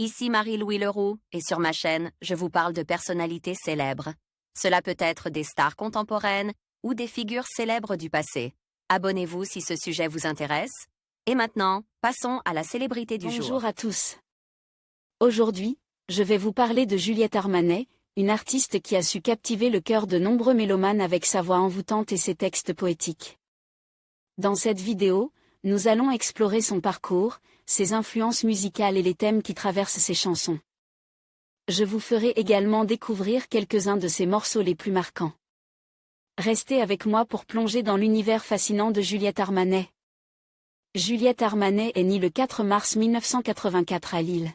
Ici Marie-Louis Leroux, et sur ma chaîne, je vous parle de personnalités célèbres. Cela peut être des stars contemporaines ou des figures célèbres du passé. Abonnez-vous si ce sujet vous intéresse. Et maintenant, passons à la célébrité du jour. Bonjour à tous. Aujourd'hui, je vais vous parler de Juliette Armanet, une artiste qui a su captiver le cœur de nombreux mélomanes avec sa voix envoûtante et ses textes poétiques. Dans cette vidéo, nous allons explorer son parcours, ses influences musicales et les thèmes qui traversent ses chansons. Je vous ferai également découvrir quelques-uns de ses morceaux les plus marquants. Restez avec moi pour plonger dans l'univers fascinant de Juliette Armanet. Juliette Armanet est née le 4 mars 1984 à Lille.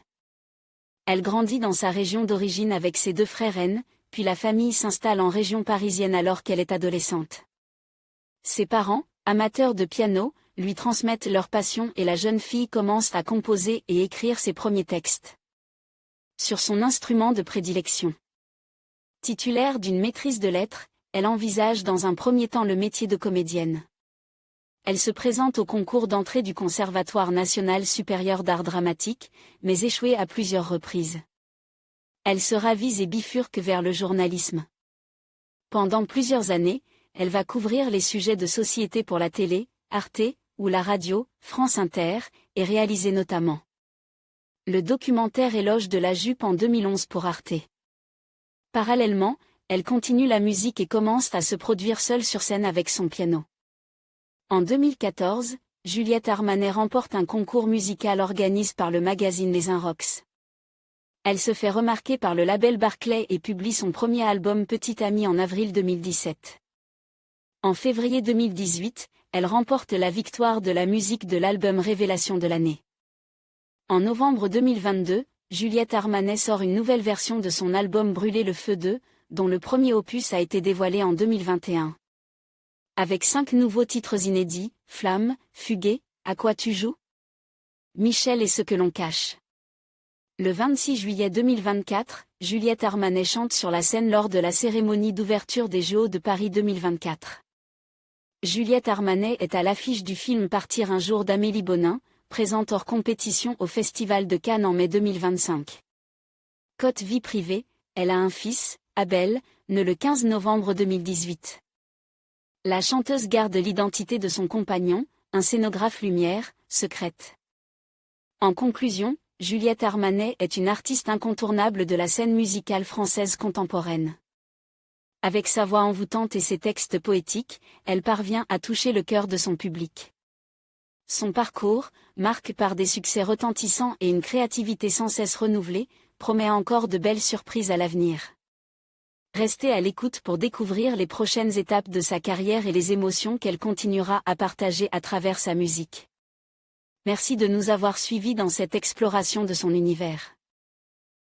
Elle grandit dans sa région d'origine avec ses deux frères aînés, puis la famille s'installe en région parisienne alors qu'elle est adolescente. Ses parents, amateurs de piano, lui transmettent leur passion et la jeune fille commence à composer et écrire ses premiers textes. Sur son instrument de prédilection. Titulaire d'une maîtrise de lettres, elle envisage dans un premier temps le métier de comédienne. Elle se présente au concours d'entrée du Conservatoire national supérieur d'art dramatique, mais échouée à plusieurs reprises. Elle se ravise et bifurque vers le journalisme. Pendant plusieurs années, elle va couvrir les sujets de société pour la télé, Arte, ou la radio, France Inter, et réaliser notamment le documentaire Éloge de la jupe en 2011 pour Arte. Parallèlement, elle continue la musique et commence à se produire seule sur scène avec son piano. En 2014, Juliette Armanet remporte un concours musical organisé par le magazine Les Inrocks. Elle se fait remarquer par le label Barclay et publie son premier album Petite Amie en avril 2017. En février 2018, elle remporte la victoire de la musique de l'album Révélation de l'année. En novembre 2022, Juliette Armanet sort une nouvelle version de son album Brûler le feu 2, dont le premier opus a été dévoilé en 2021. Avec 5 nouveaux titres inédits, Flamme, Fuguer, À quoi tu joues ? Michel et ce que l'on cache. Le 26 juillet 2024, Juliette Armanet chante sur la scène lors de la cérémonie d'ouverture des Jeux de Paris 2024. Juliette Armanet est à l'affiche du film Partir un jour d'Amélie Bonin, présente hors compétition au Festival de Cannes en mai 2025. Côté vie privée, elle a un fils, Abel, né le 15 novembre 2018. La chanteuse garde l'identité de son compagnon, un scénographe lumière, secrète. En conclusion, Juliette Armanet est une artiste incontournable de la scène musicale française contemporaine. Avec sa voix envoûtante et ses textes poétiques, elle parvient à toucher le cœur de son public. Son parcours, marqué par des succès retentissants et une créativité sans cesse renouvelée, promet encore de belles surprises à l'avenir. Restez à l'écoute pour découvrir les prochaines étapes de sa carrière et les émotions qu'elle continuera à partager à travers sa musique. Merci de nous avoir suivis dans cette exploration de son univers.